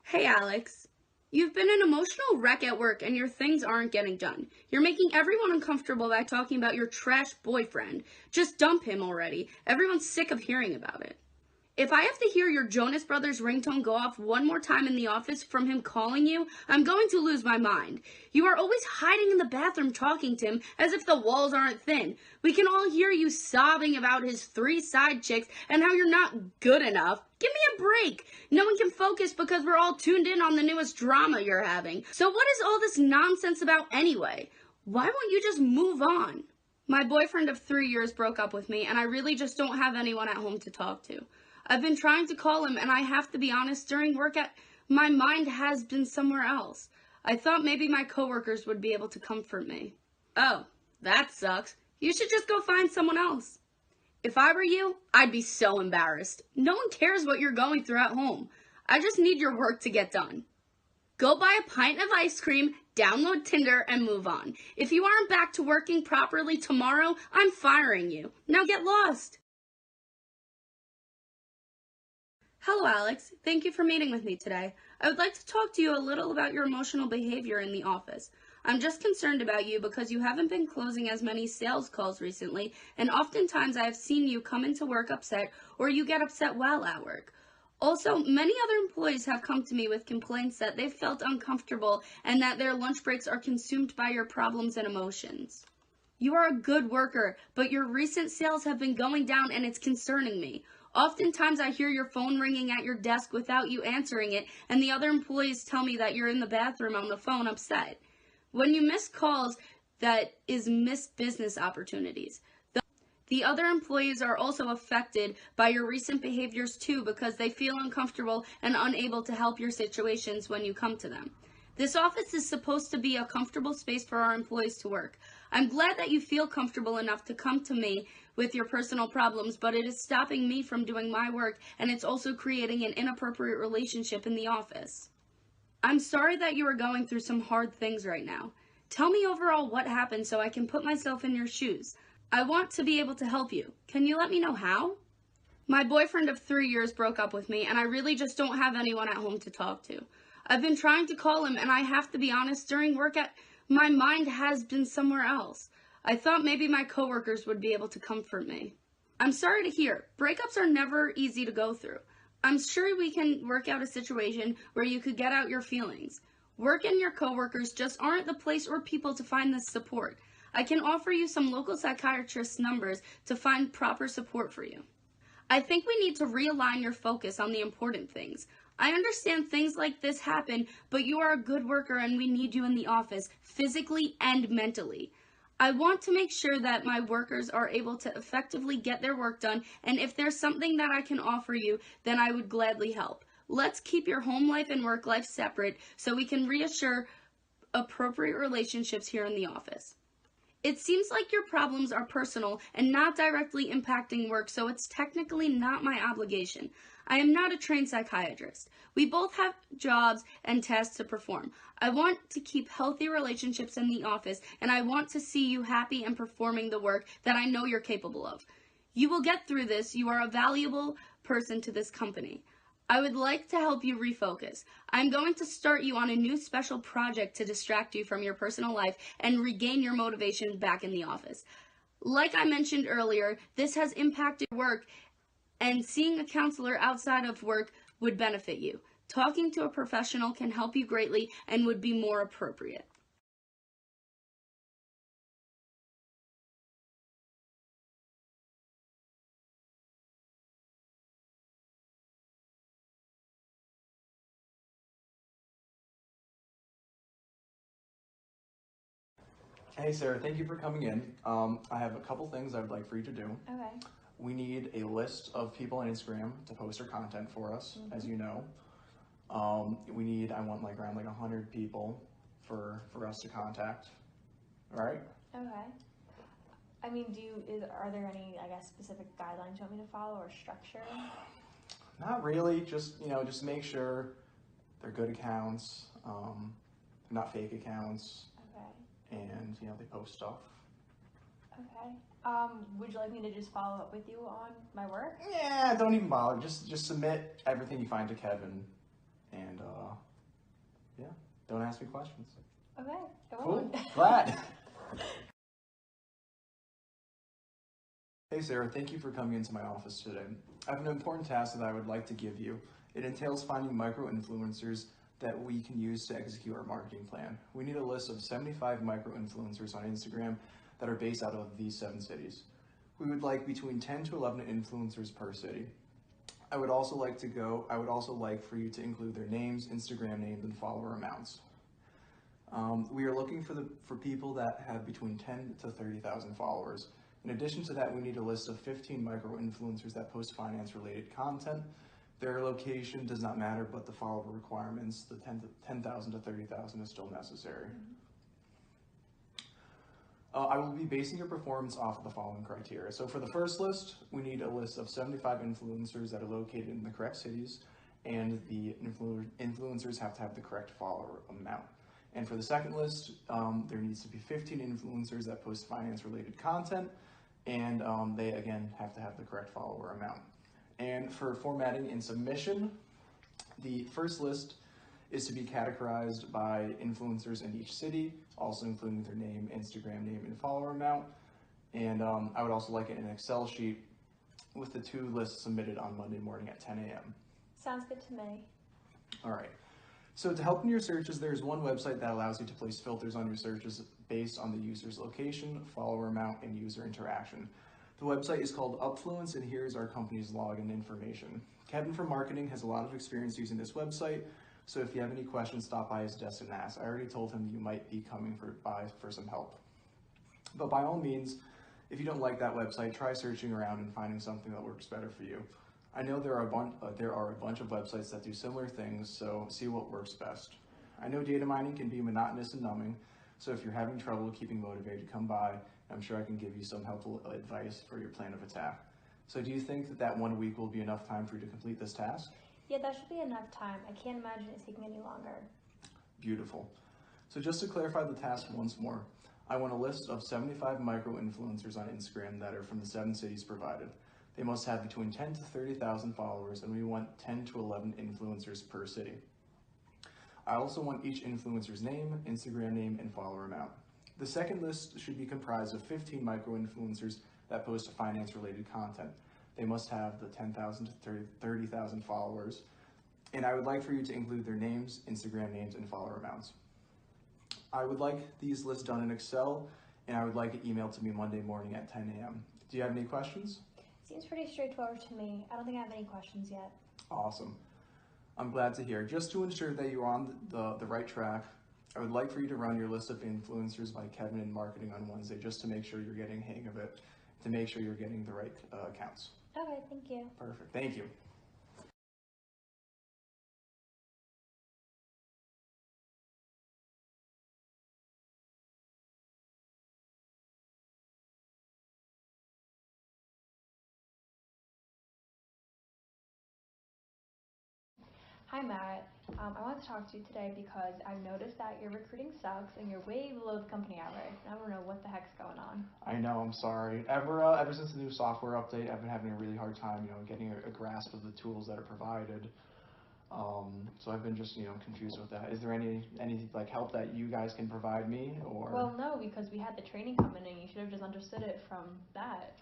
Hey Alex, you've been an emotional wreck at work and your things aren't getting done. You're making everyone uncomfortable by talking about your trash boyfriend. Just dump him already. Everyone's sick of hearing about it. If I have to hear your Jonas Brothers ringtone go off one more time in the office from him calling you, I'm going to lose my mind. You are always hiding in the bathroom talking to him as if the walls aren't thin. We can all hear you sobbing about his 3 side chicks and how you're not good enough. Give me a break. No one can focus because we're all tuned in on the newest drama you're having. So what is all this nonsense about anyway? Why won't you just move on? My boyfriend of 3 years broke up with me and I really just don't have anyone at home to talk to. I've been trying to call him, and I have to be honest, during work my mind has been somewhere else. I thought maybe my coworkers would be able to comfort me. Oh, that sucks. You should just go find someone else. If I were you, I'd be so embarrassed. No one cares what you're going through at home. I just need your work to get done. Go buy a pint of ice cream, download Tinder, and move on. If you aren't back to working properly tomorrow, I'm firing you. Now get lost. Hello, Alex. Thank you for meeting with me today. I would like to talk to you a little about your emotional behavior in the office. I'm just concerned about you because you haven't been closing as many sales calls recently, and oftentimes I have seen you come into work upset or you get upset while at work. Also, many other employees have come to me with complaints that they've felt uncomfortable and that their lunch breaks are consumed by your problems and emotions. You are a good worker, but your recent sales have been going down and it's concerning me. Oftentimes I hear your phone ringing at your desk without you answering it, and the other employees tell me that you're in the bathroom on the phone upset. When you miss calls, that is missed business opportunities. The other employees are also affected by your recent behaviors too because they feel uncomfortable and unable to help your situations when you come to them. This office is supposed to be a comfortable space for our employees to work. I'm glad that you feel comfortable enough to come to me with your personal problems, but it is stopping me from doing my work, and it's also creating an inappropriate relationship in the office. I'm sorry that you are going through some hard things right now. Tell me overall what happened so I can put myself in your shoes. I want to be able to help you. Can you let me know how? My boyfriend of 3 years broke up with me, and I really just don't have anyone at home to talk to. I've been trying to call him, and I have to be honest, during work my mind has been somewhere else. I thought maybe my coworkers would be able to comfort me. I'm sorry to hear. Breakups are never easy to go through. I'm sure we can work out a situation where you could get out your feelings. Work and your coworkers just aren't the place or people to find this support. I can offer you some local psychiatrist numbers to find proper support for you. I think we need to realign your focus on the important things. I understand things like this happen, but you are a good worker and we need you in the office, physically and mentally. I want to make sure that my workers are able to effectively get their work done, and if there's something that I can offer you, then I would gladly help. Let's keep your home life and work life separate so we can reassure appropriate relationships here in the office. It seems like your problems are personal and not directly impacting work, so it's technically not my obligation. I am not a trained psychiatrist. We both have jobs and tasks to perform. I want to keep healthy relationships in the office, and I want to see you happy and performing the work that I know you're capable of. You will get through this. You are a valuable person to this company. I would like to help you refocus. I'm going to start you on a new special project to distract you from your personal life and regain your motivation back in the office. Like I mentioned earlier, this has impacted work, and seeing a counselor outside of work would benefit you. Talking to a professional can help you greatly and would be more appropriate. Hey Sarah, thank you for coming in. I have a couple things I would like for you to do. Okay. We need a list of people on Instagram to post their content for us, as you know. I want like around like 100 people for us to contact. All right? Okay. I mean, are there any, I guess, specific guidelines you want me to follow or structure? Not really, just make sure they're good accounts, not fake accounts, Okay. and they post stuff. Okay. Would you like me to just follow up with you on my work? Yeah, don't even bother. Just submit everything you find to Kevin. And yeah, don't ask me questions. Okay, I Cool, won't. glad. Hey Sarah, thank you for coming into my office today. I have an important task that I would like to give you. It entails finding micro-influencers that we can use to execute our marketing plan. We need a list of 75 micro-influencers on Instagram that are based out of these 7 cities. We would like between 10 to 11 influencers per city. I would also like for you to include their names, Instagram names, and follower amounts. We are looking for people that have between 10 to 30,000 followers. In addition to that, we need a list of 15 micro-influencers that post finance-related content. Their location does not matter, but the follower requirements, the 10,000 to 30,000 is still necessary. I will be basing your performance off of the following criteria. So for the first list, we need a list of 75 influencers that are located in the correct cities, and the influencers have to have the correct follower amount. And for the second list, there needs to be 15 influencers that post finance-related content, and they again have to have the correct follower amount. And for formatting and submission, the first list is to be categorized by influencers in each city, also including their name, Instagram name, and follower amount. And I would also like it in an Excel sheet with the 2 lists submitted on Monday morning at 10 a.m. Sounds good to me. All right. So to help in your searches, there's one website that allows you to place filters on your searches based on the user's location, follower amount, and user interaction. The website is called Upfluence, and here's our company's login information. Kevin from marketing has a lot of experience using this website, so if you have any questions, stop by his desk and ask. I already told him you might be coming by for some help. But by all means, if you don't like that website, try searching around and finding something that works better for you. I know there are a bunch of websites that do similar things, so see what works best. I know data mining can be monotonous and numbing, so if you're having trouble keeping motivated, come by. I'm sure I can give you some helpful advice for your plan of attack. So do you think that 1 week will be enough time for you to complete this task? Yeah, that should be enough time. I can't imagine it taking any longer. Beautiful. So just to clarify the task once more, I want a list of 75 micro-influencers on Instagram that are from the 7 cities provided. They must have between 10 to 30,000 followers, and we want 10 to 11 influencers per city. I also want each influencer's name, Instagram name, and follower amount. The second list should be comprised of 15 micro-influencers that post finance-related content. They must have the 10,000 to 30,000 followers, and I would like for you to include their names, Instagram names, and follower amounts. I would like these lists done in Excel, and I would like it emailed to me Monday morning at 10 a.m. Do you have any questions? Seems pretty straightforward to me. I don't think I have any questions yet. Awesome. I'm glad to hear. Just to ensure that you're on the right track, I would like for you to run your list of influencers by Kevin in marketing on Wednesday, just to make sure you're getting hang of it, to make sure you're getting the right accounts. Okay, thank you. Perfect. Thank you. Hi Matt, I want to talk to you today because I've noticed that your recruiting sucks and you're way below the company average. I don't know what the heck's going on. I know, I'm sorry. Ever since the new software update, I've been having a really hard time, getting a grasp of the tools that are provided. So I've been just, confused with that. Is there any like help that you guys can provide me, or? Well, no, because we had the training coming in. You should have just understood it from that.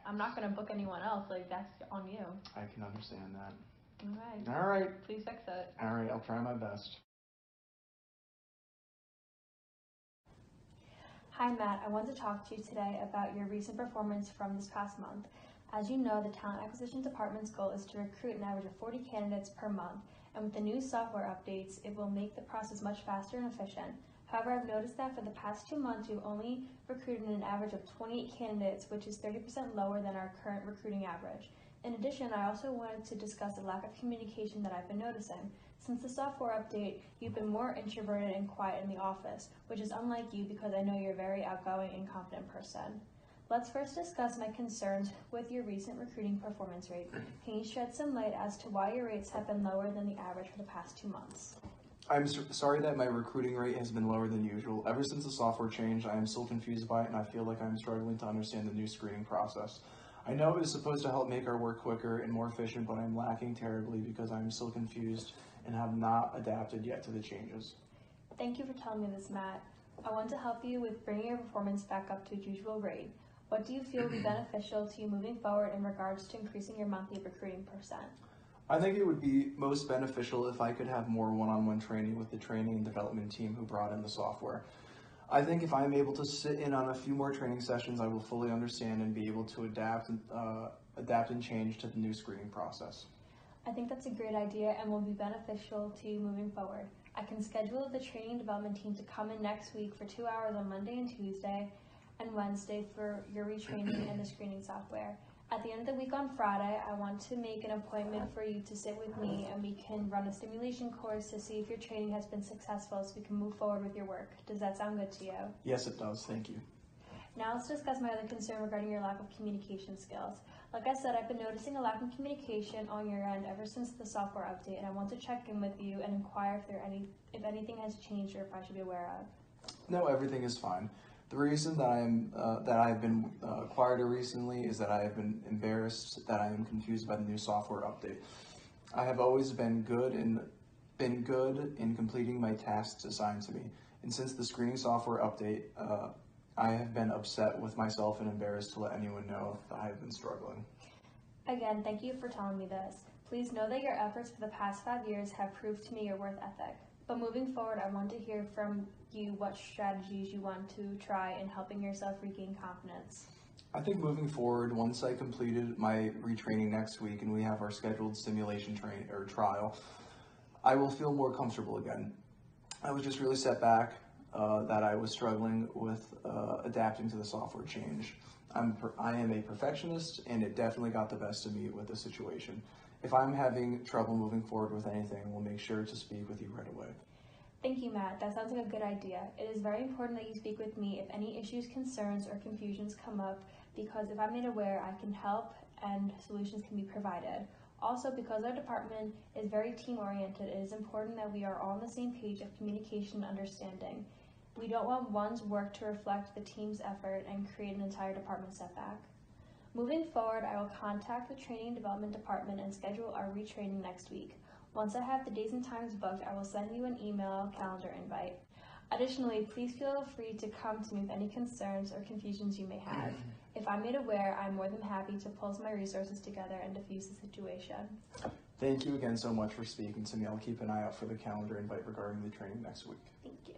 I'm not going to book anyone else. Like, that's on you. I can understand that. Okay. All right. Please fix it. All right, I'll try my best. Hi Matt, I want to talk to you today about your recent performance from this past month. As you know, the Talent Acquisition Department's goal is to recruit an average of 40 candidates per month, and with the new software updates, it will make the process much faster and efficient. However, I've noticed that for the past 2 months, we've only recruited an average of 28 candidates, which is 30% lower than our current recruiting average. In addition, I also wanted to discuss the lack of communication that I've been noticing. Since the software update, you've been more introverted and quiet in the office, which is unlike you because I know you're a very outgoing and confident person. Let's first discuss my concerns with your recent recruiting performance rate. Can you shed some light as to why your rates have been lower than the average for the past 2 months? I'm sorry that my recruiting rate has been lower than usual. Ever since the software changed, I am still confused by it, and I feel like I'm struggling to understand the new screening process. I know it is supposed to help make our work quicker and more efficient, but I'm lacking terribly because I'm still confused and have not adapted yet to the changes. Thank you for telling me this, Matt. I want to help you with bringing your performance back up to its usual rate. What do you feel would be beneficial to you moving forward in regards to increasing your monthly recruiting percent? I think it would be most beneficial if I could have more one-on-one training with the training and development team who brought in the software. I think if I'm able to sit in on a few more training sessions, I will fully understand and be able to adapt and change to the new screening process. I think that's a great idea and will be beneficial to you moving forward. I can schedule the training and development team to come in next week for 2 hours on Monday and Tuesday and Wednesday for your retraining and the screening software. At the end of the week on Friday, I want to make an appointment for you to sit with me and we can run a simulation course to see if your training has been successful so we can move forward with your work. Does that sound good to you? Yes, it does. Thank you. Now let's discuss my other concern regarding your lack of communication skills. Like I said, I've been noticing a lack of communication on your end ever since the software update, and I want to check in with you and inquire if anything has changed or if I should be aware of. No, everything is fine. The reason that I've been quieter recently is that I have been embarrassed that I am confused by the new software update. I have always been good in completing my tasks assigned to me, and since the screening software update, I have been upset with myself and embarrassed to let anyone know that I have been struggling. Again, thank you for telling me this. Please know that your efforts for the past 5 years have proved to me your worth ethic. But moving forward, I want to hear from you what strategies you want to try in helping yourself regain confidence. I think moving forward, once I completed my retraining next week and we have our scheduled simulation trial, I will feel more comfortable again. I was just really set back that I was struggling with adapting to the software change. I am a perfectionist, and it definitely got the best of me with the situation. If I'm having trouble moving forward with anything, we'll make sure to speak with you right away. Thank you, Matt. That sounds like a good idea. It is very important that you speak with me if any issues, concerns, or confusions come up, because if I'm made aware, I can help and solutions can be provided. Also, because our department is very team-oriented, it is important that we are all on the same page of communication and understanding. We don't want one's work to reflect the team's effort and create an entire department setback. Moving forward, I will contact the training and development department and schedule our retraining next week. Once I have the days and times booked, I will send you an email calendar invite. Additionally, please feel free to come to me with any concerns or confusions you may have. If I'm made aware, I'm more than happy to pull my resources together and diffuse the situation. Thank you again so much for speaking to me. I'll keep an eye out for the calendar invite regarding the training next week. Thank you.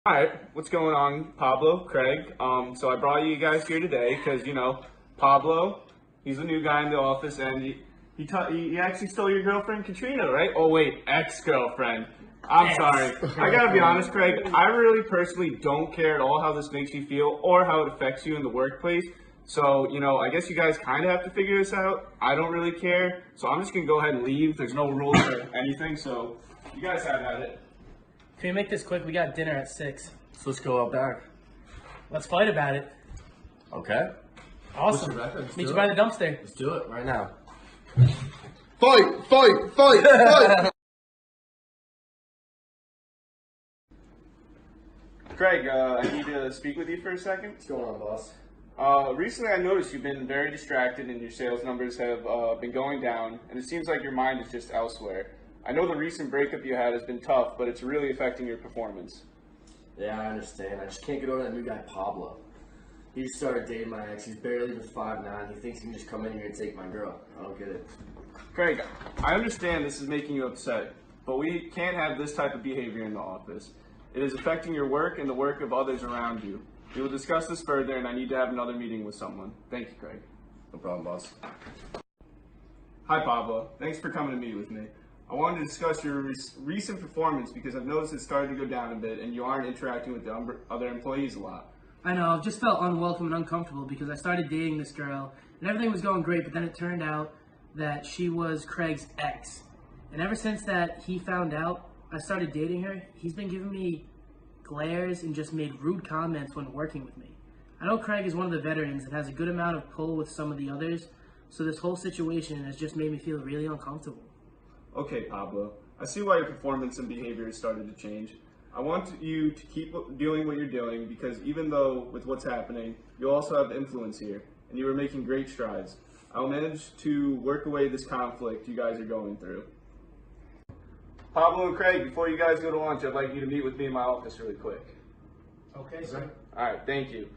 Alright, what's going on, Pablo, Craig? So I brought you guys here today because, Pablo, he's the new guy in the office, and he actually stole your girlfriend, Katrina, right? Oh, wait, ex-girlfriend. I'm sorry. I gotta be honest, Craig, I really personally don't care at all how this makes you feel or how it affects you in the workplace. So, I guess you guys kind of have to figure this out. I don't really care, so I'm just gonna go ahead and leave. There's no rules or anything, so you guys have at it. Can we make this quick? We got dinner at 6. So let's go out back. Let's fight about it. Okay. Awesome. Let's Meet do you it. by the dumpster. Let's do it right now. Fight! Craig, I need to speak with you for a second. What's going on, boss? Recently I noticed you've been very distracted and your sales numbers have been going down, and it seems like your mind is just elsewhere. I know the recent breakup you had has been tough, but it's really affecting your performance. Yeah, I understand. I just can't get over that new guy, Pablo. He just started dating my ex. He's barely even 5'9". He thinks he can just come in here and take my girl. I don't get it. Craig, I understand this is making you upset, but we can't have this type of behavior in the office. It is affecting your work and the work of others around you. We will discuss this further, and I need to have another meeting with someone. Thank you, Craig. No problem, boss. Hi, Pablo. Thanks for coming to meet with me. I wanted to discuss your recent performance because I've noticed it's starting to go down a bit and you aren't interacting with the other employees a lot. I know, I've just felt unwelcome and uncomfortable because I started dating this girl and everything was going great, but then it turned out that she was Craig's ex. And ever since that he found out I started dating her, he's been giving me glares and just made rude comments when working with me. I know Craig is one of the veterans and has a good amount of pull with some of the others, So this whole situation has just made me feel really uncomfortable. Okay, Pablo. I see why your performance and behavior has started to change. I want you to keep doing what you're doing because even though with what's happening, you also have influence here, and you are making great strides. I will manage to work away this conflict you guys are going through. Pablo and Craig, before you guys go to lunch, I'd like you to meet with me in my office really quick. Okay, sir. All right, thank you.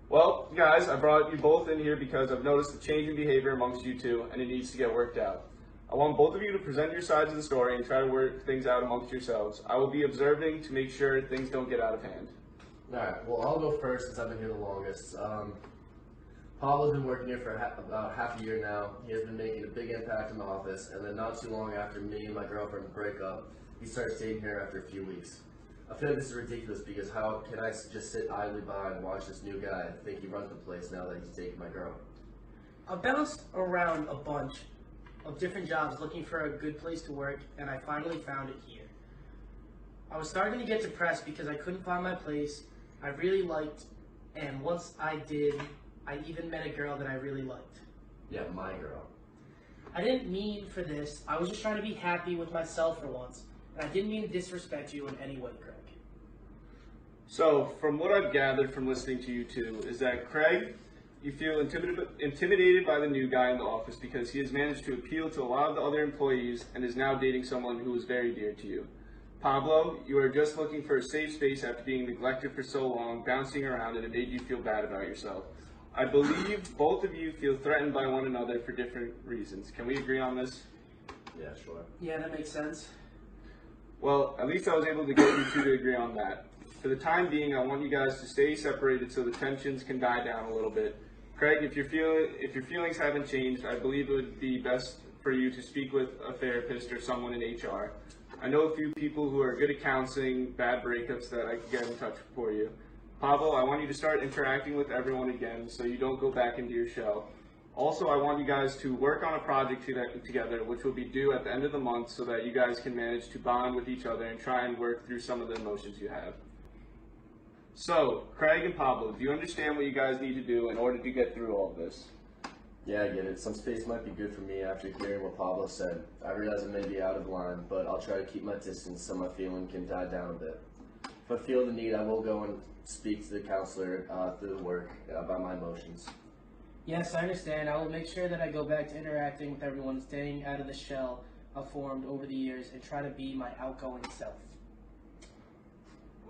Well, guys, I brought you both in here because I've noticed a change in behavior amongst you two, and it needs to get worked out. I want both of you to present your sides of the story and try to work things out amongst yourselves. I will be observing to make sure things don't get out of hand. Alright, well, I'll go first since I've been here the longest. Pablo's been working here for about half a year now. He has been making a big impact in the office, and then not too long after me and my girlfriend break up, he started staying here after a few weeks. I feel like this is ridiculous because how can I just sit idly by and watch this new guy think he runs the place now that he's taking my girl? I bounced around a bunch of different jobs looking for a good place to work, and I finally found it here. I was starting to get depressed because I couldn't find my place I really liked, and once I did, I even met a girl that I really liked. Yeah, my girl. I didn't mean for this. I was just trying to be happy with myself for once, and I didn't mean to disrespect you in any way, Craig. So, from what I've gathered from listening to you two, is that Craig, you feel intimidated by the new guy in the office because he has managed to appeal to a lot of the other employees and is now dating someone who is very dear to you. Pablo, you are just looking for a safe space after being neglected for so long, bouncing around, and it made you feel bad about yourself. I believe both of you feel threatened by one another for different reasons. Can we agree on this? Yeah, sure. Yeah, that makes sense. Well, at least I was able to get you two to agree on that. For the time being, I want you guys to stay separated so the tensions can die down a little bit. Craig, if your feelings haven't changed, I believe it would be best for you to speak with a therapist or someone in HR. I know a few people who are good at counseling bad breakups that I can get in touch for you. Pablo, I want you to start interacting with everyone again so you don't go back into your shell. Also, I want you guys to work on a project together, which will be due at the end of the month so that you guys can manage to bond with each other and try and work through some of the emotions you have. So, Craig and Pablo, do you understand what you guys need to do in order to get through all of this? Yeah, I get it. Some space might be good for me after hearing what Pablo said. I realize it may be out of line, but I'll try to keep my distance so my feeling can die down a bit. If I feel the need, I will go and speak to the counselor through the work about my emotions. Yes, I understand. I will make sure that I go back to interacting with everyone, staying out of the shell I've formed over the years, and try to be my outgoing self.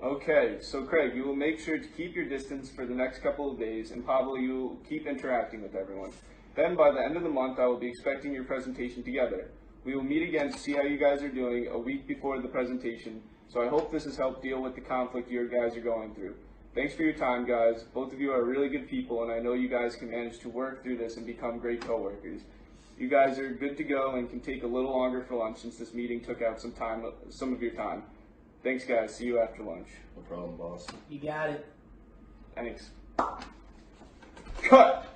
Okay, so Craig, you will make sure to keep your distance for the next couple of days, and Pablo, you will keep interacting with everyone. Then, by the end of the month, I will be expecting your presentation together. We will meet again to see how you guys are doing a week before the presentation, so I hope this has helped deal with the conflict you guys are going through. Thanks for your time, guys. Both of you are really good people, and I know you guys can manage to work through this and become great coworkers. You guys are good to go and can take a little longer for lunch since this meeting took out some of your time. Thanks, guys. See you after lunch. No problem, boss. You got it. Thanks. Cut!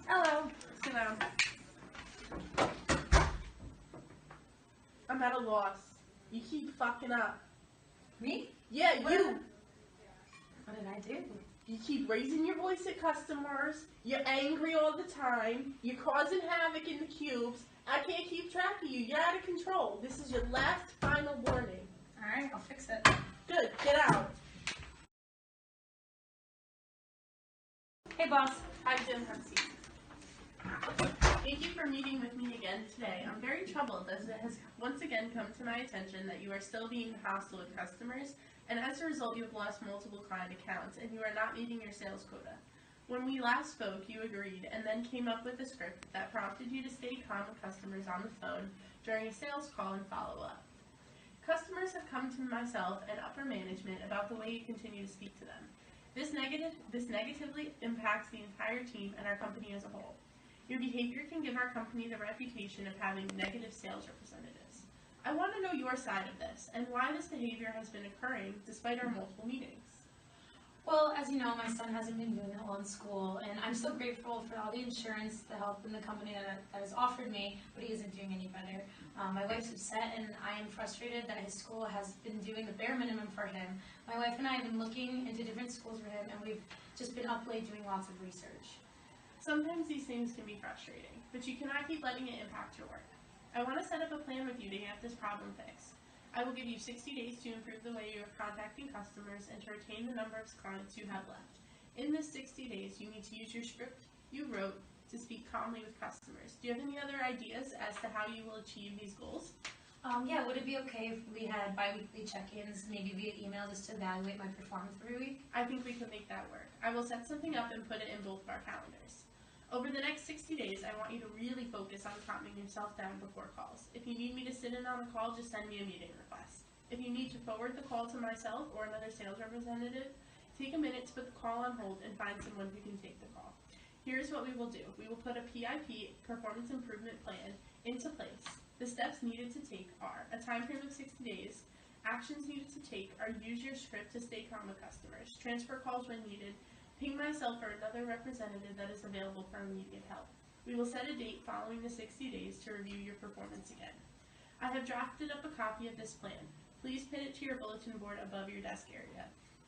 Hello. Sit down. I'm at a loss. You keep fucking up. Me? Yeah, you. What did I do? You keep raising your voice at customers. You're angry all the time. You're causing havoc in the cubes. I can't keep track of you. You're out of control. This is your last final warning. Alright, I'll fix it. Good. Get out. Hey, boss. Hi, Jim. Have a seat. Thank you for meeting with me again today. I'm very troubled as it has once again come to my attention that you are still being hostile with customers, and as a result you have lost multiple client accounts and you are not meeting your sales quota. When we last spoke, you agreed and then came up with a script that prompted you to stay calm with customers on the phone during a sales call and follow-up. Customers have come to myself and upper management about the way you continue to speak to them. This negatively impacts the entire team and our company as a whole. Your behavior can give our company the reputation of having negative sales representatives. I want to know your side of this and why this behavior has been occurring despite our multiple meetings. Well, as you know, my son hasn't been doing well in school, and I'm so grateful for all the insurance, the help, and the company that has offered me, but he isn't doing any better. My wife's upset, and I am frustrated that his school has been doing the bare minimum for him. My wife and I have been looking into different schools for him, and we've just been up late doing lots of research. Sometimes these things can be frustrating, but you cannot keep letting it impact your work. I want to set up a plan with you to get this problem fixed. I will give you 60 days to improve the way you are contacting customers and to retain the number of clients you have left. In this 60 days, you need to use your script you wrote to speak calmly with customers. Do you have any other ideas as to how you will achieve these goals? Yeah, would it be okay if we had bi-weekly check-ins, maybe via email, just to evaluate my performance every week? I think we can make that work. I will set something up and put it in both of our calendars. Over the next 60 days, I want you to really focus on calming yourself down before calls. If you need me to sit in on a call, just send me a meeting request. If you need to forward the call to myself or another sales representative, take a minute to put the call on hold and find someone who can take the call. Here's what we will do. We will put a PIP, Performance Improvement Plan, into place. The steps needed to take are a time frame of 60 days. Actions needed to take are use your script to stay calm with customers, transfer calls when needed, ping myself or another representative that is available for immediate help. We will set a date following the 60 days to review your performance again. I have drafted up a copy of this plan. Please pin it to your bulletin board above your desk area.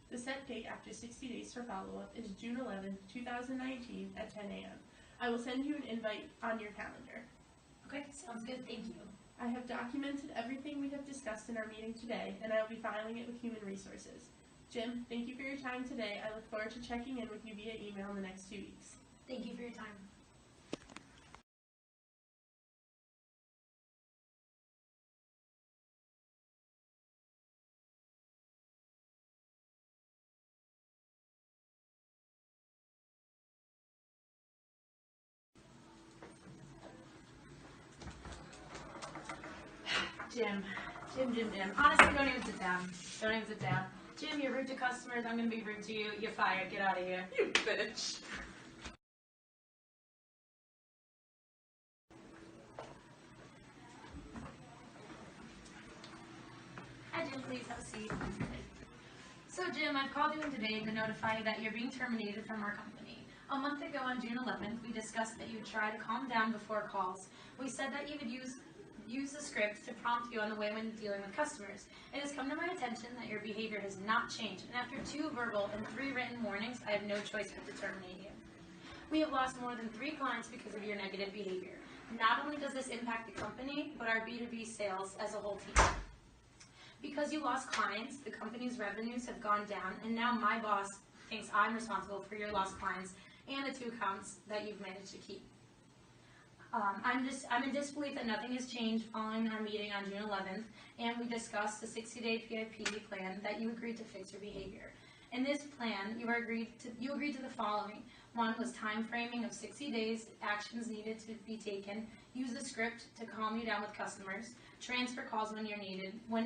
The set date after 60 days for follow-up is June 11, 2019 at 10 a.m. I will send you an invite on your calendar. Okay, sounds good, thank you. I have documented everything we have discussed in our meeting today, and I will be filing it with Human Resources. Jim, thank you for your time today. I look forward to checking in with you via email in the next 2 weeks. Thank you for your time. Jim. Honestly, don't even sit down. Don't even sit down. Jim, you're rude to customers. I'm gonna be rude to you. You're fired. Get out of here. You bitch. Hi, Jim. Please have a seat. So, Jim, I've called you in today to notify you that you're being terminated from our company. A month ago on June 11th, we discussed that you would try to calm down before calls. We said that you would use the script to prompt you on the way when dealing with customers. It has come to my attention that your behavior has not changed, and after 2 verbal and 3 written warnings, I have no choice but to terminate you. We have lost more than 3 clients because of your negative behavior. Not only does this impact the company, but our B2B sales as a whole team. Because you lost clients, the company's revenues have gone down, and now my boss thinks I'm responsible for your lost clients and the 2 accounts that you've managed to keep. I'm in disbelief that nothing has changed following our meeting on June 11th, and we discussed the 60-day PIP plan that you agreed to fix your behavior. In this plan, you agreed to the following. 1 was time framing of 60 days, actions needed to be taken, use the script to calm you down with customers, transfer calls when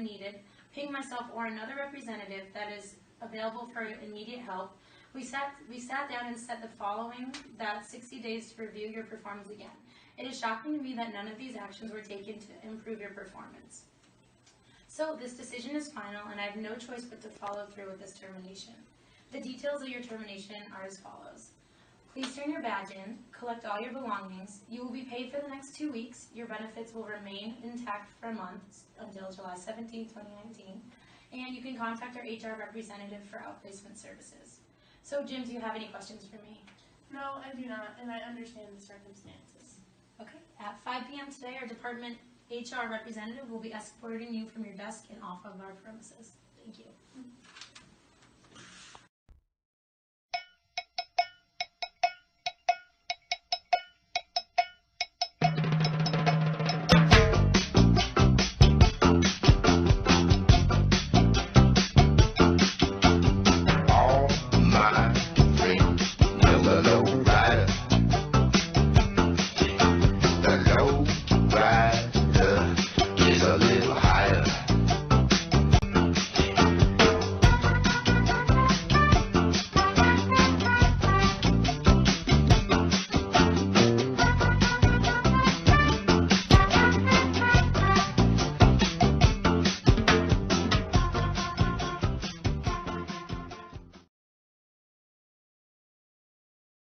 needed, ping myself or another representative that is available for immediate help. We sat down and set the following, that 60 days to review your performance again. It is shocking to me that none of these actions were taken to improve your performance. So this decision is final, and I have no choice but to follow through with this termination. The details of your termination are as follows. Please turn your badge in, collect all your belongings. You will be paid for the next 2 weeks. Your benefits will remain intact for a month until July 17, 2019. And you can contact our HR representative for outplacement services. So Jim, do you have any questions for me? No, I do not, and I understand the circumstances. Okay. At 5 p.m. today, our department HR representative will be escorting you from your desk and off of our premises. Thank you.